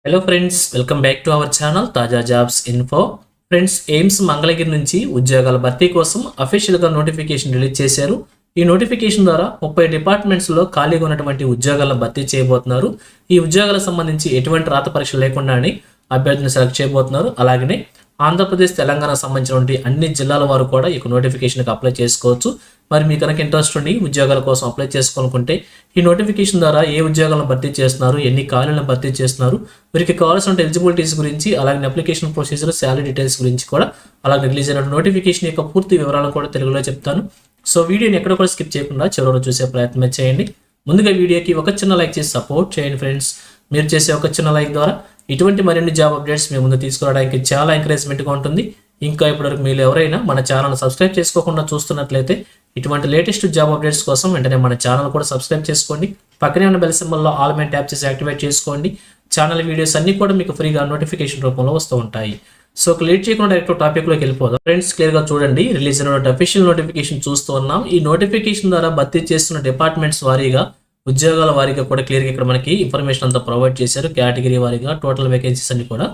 Hello friends, welcome back to our channel Taaza jobs info. Friends, AIIMS Mangalagiri నుంచి ఉద్యోగాల భర్తీ కోసం అఫీషియల్గా నోటిఫికేషన్ రిలీజ్ చేశారు. ఈ నోటిఫికేషన్ ద్వారా 30 డిపార్ట్మెంట్స్లో ఖాళీగా ఉన్నటువంటి ఉద్యోగాలను భర్తీ చేయబోతున్నారు. ఈ ఉద్యోగాలకు సంబంధించి ఎటువంటి రాత పరీక్ష లేకుండానే అభ్యర్థిని సెలెక్ట్ చేయబోతున్నారు. అలాగనే ఆంధ్రప్రదేశ్, తెలంగాణకు సంబంధించినటువంటి అన్ని జిల్లాల వారు కూడా ఈ నోటిఫికేషన్కి అప్లై చేసుకోవచ్చు. మరి మీ కనుక ఇంట్రెస్ట్ ఉండి ఉద్యోగాల కోసం అప్లై చేసుకోవాలనుకుంటే ఈ నోటిఫికేషన్ ద్వారా ఏ ఉద్యోగాలను భర్తీ చేస్తున్నారు, ఎన్ని ఖాళీలను భర్తీ చేస్తున్నారు, వీరికి కావాల్సిన ఎలిజిబిలిటీస్ గురించి, అలాగే అప్లికేషన్ ప్రొసీజర్, శాలరీ డీటెయిల్స్ గురించి కూడా, అలాగే రిలీజ్ అయిన నోటిఫికేషన్ యొక్క పూర్తి వివరాలను కూడా తెలుగులో చెప్తాను. సో వీడియోని ఎక్కడ కూడా స్కిప్ చేయకుండా చివరిలో చూసే ప్రయత్నం చేయండి. ముందుగా వీడియోకి ఒక చిన్న లైక్ చేసి సపోర్ట్ చేయండి ఫ్రెండ్స్. మీరు చేసే ఒక చిన్న లైక్ ద్వారా ఇటువంటి మరిన్ని జాబ్ అప్డేట్స్ మీ ముందు తీసుకురావడానికి చాలా ఎంకరేజ్మెంట్గా ఉంటుంది. ఇంకా ఇప్పటివరకు మీరు ఎవరైనా మన ఛానల్ సబ్స్క్రైబ్ చేసుకోకుండా చూస్తున్నట్లయితే ఇటువంటి లేటెస్ట్ జాబ్ అప్డేట్స్ కోసం వెంటనే మన ఛానల్ కూడా సబ్స్క్రైబ్ చేసుకోండి. పక్కనే ఉన్న బెల్ సింబల్లో ఆల్ మైన ట్యాప్ చేసి యాక్టివేట్ చేసుకోండి. ఛానల్ వీడియోస్ అన్ని కూడా మీకు ఫ్రీగా నోటిఫికేషన్ రూపంలో వస్తూ ఉంటాయి. సో లేట్ చేయకుండా డైరెక్ట్ టాపిక్లోకి వెళ్ళిపోదాం. ఫ్రెండ్స్, క్లియర్గా చూడండి, రిలీజ్ అయిన అఫీషియల్ నోటిఫికేషన్ చూస్తూ ఉన్నాం. ఈ నోటిఫికేషన్ ద్వారా భర్తీ చేస్తున్న డిపార్ట్మెంట్స్ వారీగా, ఉద్యోగాల వారీగా కూడా క్లియర్గా ఇక్కడ మనకి ఇన్ఫర్మేషన్ అంతా ప్రొవైడ్ చేశారు. కేటగిరీ వారీగా టోటల్ వేకెన్సీస్ అన్ని కూడా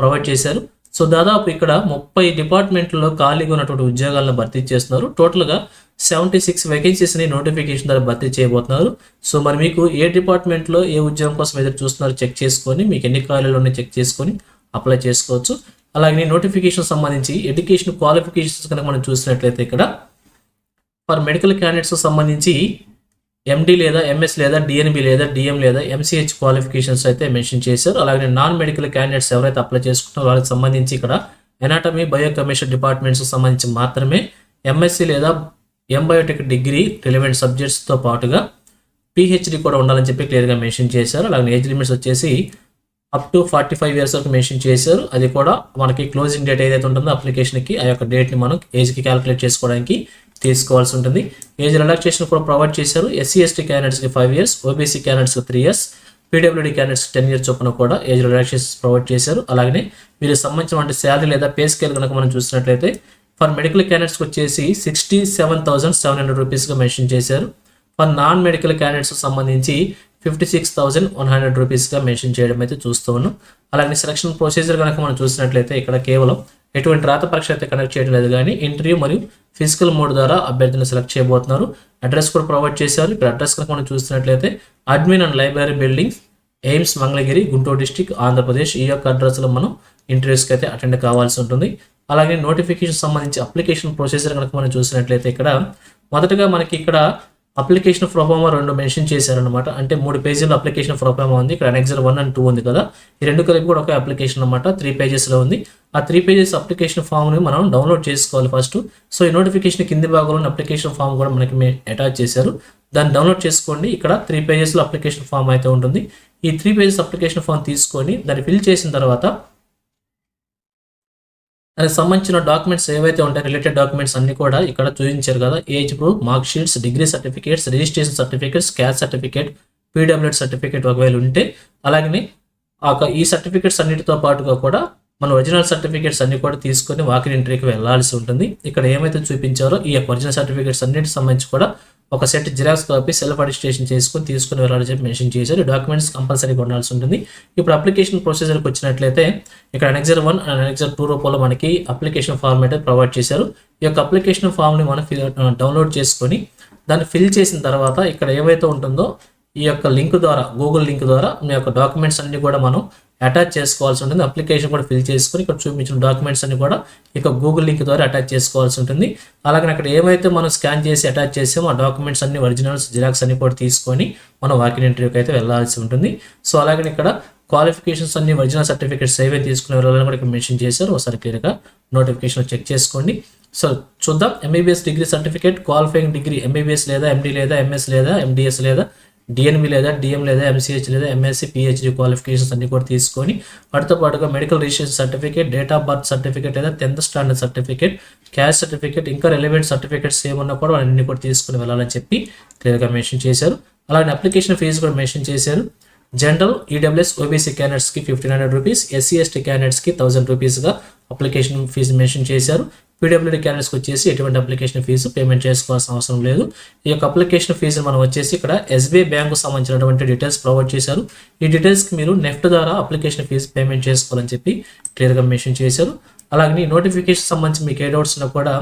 ప్రొవైడ్ చేశారు. సో దాదాపు ఇక్కడ 30 డిపార్ట్మెంట్లో ఖాళీగా ఉన్నటువంటి ఉద్యోగాలను భర్తీ చేస్తున్నారు. టోటల్గా 76 వేకెన్సీస్ని నోటిఫికేషన్ ద్వారా భర్తీ చేయబోతున్నారు. సో మరి మీకు ఏ డిపార్ట్మెంట్లో ఏ ఉద్యోగం కోసం ఎదురు చూస్తున్నారో చెక్ చేసుకొని, మీకు ఎన్ని ఖాళీలు ఉన్నాయో చెక్ చేసుకొని అప్లై చేసుకోవచ్చు. అలాగే నోటిఫికేషన్ సంబంధించి ఎడ్యుకేషన్ క్వాలిఫికేషన్స్ కనుక మనం చూసినట్లయితే ఇక్కడ ఫర్ మెడికల్ క్యాండిడేట్స్ సంబంధించి ఎండి లేదా ఎంఎస్ లేదా డిఎన్బి లేదా డిఎం లేదా ఎంసీహెచ్ క్వాలిఫికేషన్స్ అయితే మెన్షన్ చేశారు. అలాగే నాన్ మెడికల్ క్యాండిడేట్స్ ఎవరైతే అప్లై చేసుకుంటారో వాళ్ళకి సంబంధించి ఇక్కడ ఎనాటమీ, బయోకెమిస్ట్రీ డిపార్ట్మెంట్స్ సంబంధించి మాత్రమే ఎంఎస్సి లేదా ఎంబయోటెక్ డిగ్రీ రిలవెంట్ సబ్జెక్ట్స్తో పాటుగా పిహెచ్డి కూడా ఉండాలని చెప్పి క్లియర్గా మెన్షన్ చేశారు. అలాగే ఏజ్ లిమిట్స్ వచ్చేసి అప్ టు 45 ఇయర్స్ వరకు మెన్షన్ చేశారు. అది కూడా మనకి క్లోజింగ్ డేట్ ఏదైతే ఉంటుందో అప్లికేషన్కి, ఆ యొక్క డేట్ని మనం ఏజ్కి క్యాలిక్యులేట్ చేసుకోవడానికి తీసుకోవాల్సి ఉంటుంది. ఏజ్ రిలాక్సేషన్ కూడా ప్రొవైడ్ చేశారు. ఎస్సీ ఎస్టీ క్యాండిడేట్స్కి 5 ఇయర్స్, ఓబీసీ క్యాండిడేట్స్కి 3 ఇయర్స్, పీడబ్ల్యూడీ క్యాండిడేట్స్ 10 ఇయర్స్ చొప్పున కూడా ఏజ్ రిలాక్సేషన్ ప్రొవైడ్ చేశారు. అలాగే వీరికి సంబంధించిన శాలరీ లేదా పే స్కేల్ కనుక మనం చూసినట్లయితే ఫర్ మెడికల్ క్యాండిడేట్స్కి వచ్చేసి 67,700 రూపీస్గా మెన్షన్ చేశారు. ఫర్ నాన్ మెడికల్ క్యాండిడేట్స్కి సంబంధించి 56,100 రూపీస్గా మెన్షన్ చేయడం అయితే చూస్తూ ఉన్నాం. అలాగే సెలక్షన్ ప్రొసీజర్ కనుక మనం చూసినట్లయితే ఇక్కడ కేవలం ఎటువంటి రాత పరీక్ష అయితే కండక్ట్ చేయడం లేదు, కానీ ఇంటర్వ్యూ మరియు ఫిజికల్ మోడ్ ద్వారా అభ్యర్థిని సెలెక్ట్ చేయబోతున్నారు. అడ్రస్ కూడా ప్రొవైడ్ చేశారు. ఇక్కడ అడ్రస్ కనుక మనం చూసినట్లయితే admin and library building, AIIMS Mangalagiri, Guntur district, Andhra Pradesh. ఈ యొక్క అడ్రస్లో మనం ఇంటర్వ్యూస్కి అయితే అటెండ్ కావాల్సి ఉంటుంది. అలాగే నోటిఫికేషన్ సంబంధించి అప్లికేషన్ ప్రొసీజర్ కనుక మనం చూసినట్లయితే ఇక్కడ మొదటగా మనకి ఇక్కడ అప్లికేషన్ ప్రొఫార్మా 2 మెన్షన్ చేశారనమాట. అంటే 3 పేజీల్లో అప్లికేషన్ ప్రొఫార్మా ఉంది. ఇక్కడ అనెక్సర్ 1 and 2 ఉంది కదా, ఈ 2 కలిపి కూడా ఒక అప్లికేషన్ అనమాట. 3 పేజెస్లో ఉంది. ఆ 3 పేజెస్ అప్లికేషన్ ఫామ్ని మనం డౌన్లోడ్ చేసుకోవాలి ఫస్ట్. సో ఈ నోటిఫికేషన్ కింది భాగంలో అప్లికేషన్ ఫామ్ కూడా మనకి అటాచ్ చేశారు. దాన్ని డౌన్లోడ్ చేసుకోండి. ఇక్కడ 3 పేజెస్లో అప్లికేషన్ ఫామ్ అయితే ఉంటుంది. ఈ 3 పేజెస్ అప్లికేషన్ ఫామ్ తీసుకొని దాన్ని ఫిల్ చేసిన తర్వాత దానికి సంబంధించిన డాక్యుమెంట్స్ ఏవైతే ఉంటాయో, రిలేటెడ్ డాక్యుమెంట్స్ అన్ని కూడా ఇక్కడ చూపించారు కదా. Age proof, mark sheets, degree certificates, registration certificates, caste certificate, PWD certificate ఒకవేళ ఉంటే, అలాగే ఈ సర్టిఫికేట్స్ అన్నిటితో పాటుగా కూడా మన ఒరిజినల్ సర్టిఫికేట్స్ అన్ని కూడా తీసుకొని వాకిన్ ఎంట్రీకి వెళ్ళాల్సి ఉంటుంది. ఇక్కడ ఏమైతే చూపించారో ఈ యొక్క ఒరిజినల్ సర్టిఫికేట్స్ అన్నిటికి సంబంధించి కూడా ఒక set xerox copy self attestation తీసుకుని వెళ్ళాలని చెప్పి మెన్షన్ చేశారు. ఈ డాక్యుమెంట్స్ కంపల్సరీగా ఉండాల్సి ఉంటుంది. ఇప్పుడు అప్లికేషన్ ప్రొసీజర్కి వచ్చినట్లయితే ఇక్కడ అనెక్సర్ 1 అండ్ అనెక్సర్ 2 రూపంలో మనకి అప్లికేషన్ ఫామ్ అయితే ప్రొవైడ్ చేశారు. ఈ యొక్క అప్లికేషన్ ఫామ్ని మనం డౌన్లోడ్ చేసుకొని దాన్ని ఫిల్ చేసిన తర్వాత ఇక్కడ ఏవైతే ఉంటుందో ఈ యొక్క లింక్ ద్వారా, గూగుల్ లింక్ ద్వారా మీ యొక్క డాక్యుమెంట్స్ అన్ని కూడా మనం అటాచ్ చేసుకోవాల్సి ఉంటుంది. అప్లికేషన్ కూడా ఫిల్ చేసుకొని ఇక్కడ చూపించిన డాక్యుమెంట్స్ అన్ని కూడా ఇక గూగుల్ లింక్ ద్వారా అటాచ్ చేసుకోవాల్సి ఉంటుంది. అలాగే అక్కడ ఏమైతే మనం స్కాన్ చేసి అటాచ్ చేసామో ఆ డాక్యుమెంట్స్ అన్ని, ఒరిజినల్స్, జిరాక్స్ అన్ని కూడా తీసుకొని మనం వాకిన్ ఇంటర్వ్యూకి అయితే వెళ్ళాల్సి ఉంటుంది. సో అలాగే ఇక్కడ క్వాలిఫికేషన్స్ అన్ని, ఒరిజినల్ సర్టిఫికేట్స్ ఏవైతే తీసుకునే వెళ్ళాలని కూడా ఇక్కడ మెన్షన్ చేశారు. ఒకసారి క్లియర్గా నోటిఫికేషన్ చెక్ చేసుకోండి. సో చూద్దాం. MBBS degree certificate, qualifying degree MBBS లేదా ఎండి లేదా ఎంఎస్ లేదా ఎండిఎస్ లేదా డిఎన్బి లేదా డిఎం లేదా ఎంసీహెచ్ లేదా ఎంఎస్సి, పిహెచ్డి క్వాలిఫికేషన్స్ అన్ని కూడా తీసుకొని వాటితో పాటుగా medical registration certificate, date of birth certificate లేదా 10th standard certificate, caste certificate, ఇంకా రిలవెంట్ సర్టిఫికేట్స్ ఏమన్నా కూడా అన్ని కూడా తీసుకుని వెళ్ళాలని చెప్పి క్లియర్గా మెన్షన్ చేశారు. అలాగే అప్లికేషన్ ఫీజు కూడా మెన్షన్ చేశారు. జనరల్, ఈడబ్ల్యూఎస్, ఓబీసీ క్యాండిడేట్స్కి 1,500 రూపీస్, ఎస్సీ ఎస్టీ క్యాండిడేట్స్కి 1,000 రూపీస్గా అప్లికేషన్ ఫీజు మెన్షన్ చేశారు. పీడబ్ల్యూడీ క్యాండిడేట్స్కి వచ్చేసి ఎటువంటి అప్లికేషన్ ఫీజు పేమెంట్ చేసుకోవాల్సిన అవసరం లేదు. ఈ యొక్క అప్లికేషన్ ఫీజు మనం వచ్చేసి ఇక్కడ ఎస్బీఐ బ్యాంకు సంబంధించినటువంటి డీటెయిల్స్ ప్రొవైడ్ చేశారు. ఈ డీటెయిల్స్కి మీరు నెఫ్ట్ ద్వారా అప్లికేషన్ ఫీజు పేమెంట్ చేసుకోవాలని చెప్పి క్లియర్గా మెన్షన్ చేశారు. అలాగే ఈ నోటిఫికేషన్ సంబంధించి మీకు ఏ డౌట్స్ ఉన్నా కూడా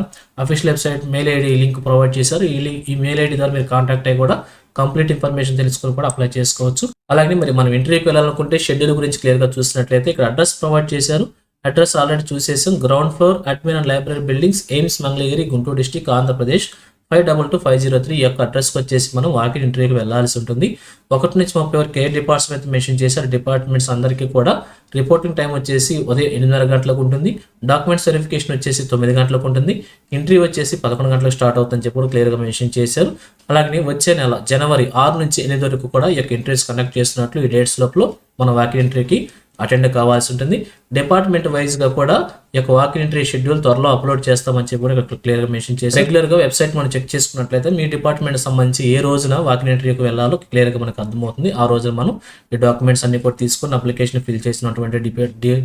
official website mail ID link provide చేశారు. ఈ మెయిల్ ఐడి ద్వారా మీరు కాంటాక్ట్ అయ్యి కూడా కంప్లీట్ ఇన్ఫర్మేషన్ తెలుసుకొని కూడా అప్లై చేసుకోవచ్చు. అలాగే మరి మనం ఇంటర్వ్యూకి వెళ్ళాలనుకుంటే షెడ్యూల్ గురించి క్లియర్గా చూసినట్లయితే ఇక్కడ అడ్రస్ ప్రొవైడ్ చేశారు. అడ్రస్ ఆల్రెడీ చూసేసాం. Ground floor admin and library buildings, AIIMS Mangalagiri, Guntur district, Andhra Pradesh 522503. ఈ యొక్క అడ్రస్కి వచ్చేసి మనం వాకిన్ ఇంటర్వ్యూకి వెళ్ళాల్సి ఉంటుంది. 1 నుంచి 30 వరకు ఏ డిపార్ట్మెంట్ మెన్షన్ చేశారు. డిపార్ట్మెంట్స్ అందరికీ కూడా రిపోర్టింగ్ టైం వచ్చేసి ఉదయం 8:30 గంటలకు ఉంటుంది. డాక్యుమెంట్స్ వెరిఫికేషన్ వచ్చేసి 9 గంటలకు ఉంటుంది. ఇంటర్వ్యూ వచ్చేసి 11 గంటలకు స్టార్ట్ అవుతుందని చెప్పి కూడా క్లియర్గా మెన్షన్ చేశారు. అలాగే వచ్చే నెల జనవరి 6 నుంచి 8 వరకు కూడా ఈ యొక్క ఇంటర్వ్యూస్ కండక్ట్ చేస్తున్నట్లు ఈ డేట్స్ లోపల మన వాకిన్ ఇంటర్వ్యూకి అటెండ్ కావాల్సి ఉంటుంది. డిపార్ట్మెంట్ వైజ్గా కూడా ఈ యొక్క వాకిన్ ఇంటర్వ్యూ షెడ్యూల్ త్వరలో అప్లోడ్ చేస్తామని చెప్పి కూడా ఇక్కడ క్లియర్గా మెన్షన్ చేసి రెగ్యులర్గా వెబ్సైట్ మనం చెక్ చేసుకున్నట్లయితే మీ డిపార్ట్మెంట్ సంబంధించి ఏ రోజున వాకిన్ ఇంటర్వ్యూకి వెళ్ళాలో క్లియర్గా మనకు అర్థమవుతుంది. ఆ రోజున మనం ఈ డాక్యుమెంట్స్ అన్ని కూడా తీసుకొని అప్లికేషన్ ఫిల్ చేసినటువంటి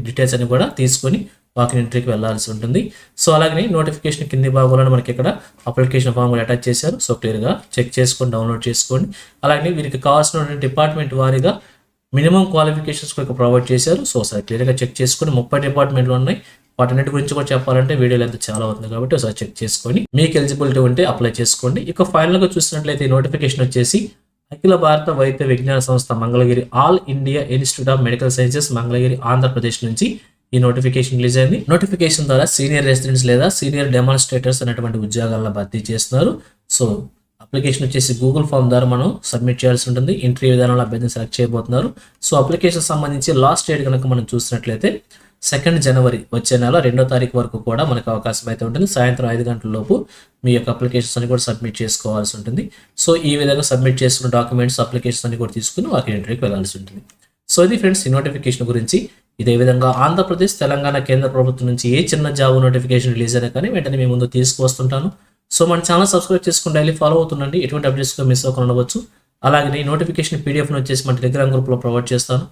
డీటెయిల్స్ అన్ని కూడా తీసుకొని వాకిన్ ఇంటర్వ్యూకి వెళ్ళాల్సి ఉంటుంది. సో అలాగే నోటిఫికేషన్ కింది భాగంలో మనకి ఇక్కడ అప్లికేషన్ ఫామ్ కూడా అటాచ్ చేశారు. సో క్లియర్గా చెక్ చేసుకొని డౌన్లోడ్ చేసుకోండి. అలాగే వీరికి కావాల్సిన డిపార్ట్మెంట్ వారీగా మినిమం క్వాలిఫికేషన్స్ కూడా ప్రొవైడ్ చేశారు. సో ఒకసారి క్లియర్గా చెక్ చేసుకొని 30 డిపార్ట్మెంట్లు ఉన్నాయి. వాటన్నిటి గురించి కూడా చెప్పాలంటే వీడియో లెంత్ చాలా అవుతుంది కాబట్టి ఒకసారి చెక్ చేసుకొని మీకు ఎలిజిబిలిటీ ఉంటే అప్లై చేసుకోండి. ఇక ఫైనల్గా చూసినట్లయితే ఈ నోటిఫికేషన్ వచ్చేసి అఖిల భారత వైద్య విజ్ఞాన సంస్థ Mangalagiri, all India institute of medical sciences Mangalagiri, Andhra Pradesh నుంచి ఈ నోటిఫికేషన్ రిలీజ్ అయింది. నోటిఫికేషన్ ద్వారా సీనియర్ రెసిడెంట్స్ లేదా సీనియర్ డెమాన్స్ట్రేటర్స్ అనేటువంటి ఉద్యోగాలను భర్తీ చేస్తున్నారు. సో అప్లికేషన్ వచ్చేసి గూగుల్ ఫామ్ ద్వారా మనం సబ్మిట్ చేయాల్సి ఉంటుంది. ఇంటర్వ్యూ విధానంలో అభ్యర్థిని సెలెక్ట్ చేయబోతున్నారు. సో అప్లికేషన్ సంబంధించి లాస్ట్ డేట్ కనుక మనం చూసినట్లయితే 2 జనవరి వచ్చే నెల 2వ తారీఖు వరకు కూడా మనకు అవకాశం అయితే ఉంటుంది. సాయంత్రం 5 గంటల లోపు మీ యొక్క అప్లికేషన్స్ అన్ని కూడా సబ్మిట్ చేసుకోవాల్సి ఉంటుంది. సో ఈ విధంగా సబ్మిట్ చేసుకున్న డాక్యుమెంట్స్ అప్లికేషన్స్ అన్ని కూడా తీసుకుని వాకి ఇంటర్వ్యూకి వెళ్ళాల్సి ఉంటుంది. సో ఇది ఫ్రెండ్స్ ఈ నోటిఫికేషన్ గురించి. ఇదే విధంగా ఆంధ్రప్రదేశ్, తెలంగాణ కేంద్ర ప్రభుత్వం నుంచి ఏ చిన్న జాబ్ నోటిఫికేషన్ రిలీజ్ అయినా కానీ వెంటనే మీ ముందు తీసుకువస్తుంటాను. సో మన ఛానల్ సబ్స్క్రైబ్ చేసుకుని డైలీ ఫాలో అవుతుండండి. ఎటువంటి అప్డేట్స్ మిస్ అవ్వకుండా ఉండవచ్చు. అలాగే ఈ నోటిఫికేషన్ పీడిఎఫ్ను వచ్చేసి మన టెలిగ్రామ్ గ్రూప్లో ప్రొవైడ్ చేస్తాను.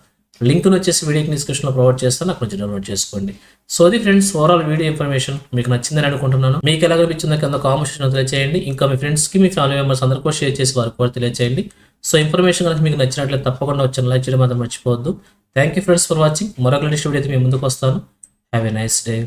లింక్ను వచ్చేసి వీడియోకి డిస్క్రిప్షన్లో ప్రొవైడ్ చేస్తాను. అక్కడ నుంచి డౌన్లోడ్ చేసుకోండి. సో అది ఫ్రెండ్స్ ఓవరాల్ వీడియో ఇన్ఫర్మేషన్ మీకు నచ్చిందని అనుకుంటున్నాను. మీకు ఎలా అనిపించిందో కింద కామెంట్ సెక్షన్లో తెలియజేయండి. ఇంకా మీ ఫ్రెండ్స్కి, మీ ఫ్యామిలీ మెంబర్స్ అందరికీ షేర్ చేసి వారికి కూడా తెలియజేయండి. సో ఇన్ఫర్మేషన్ కనుక మీకు నచ్చినట్లయితే తప్పకుండా వచ్చి లైక్ చేయడం మాత్రం మర్చిపోవద్దు. Thank you friends for watching. మరొక లేటెస్ట్ వీడియో అయితే మీ ముందుకు వస్తాను. Have a nice day.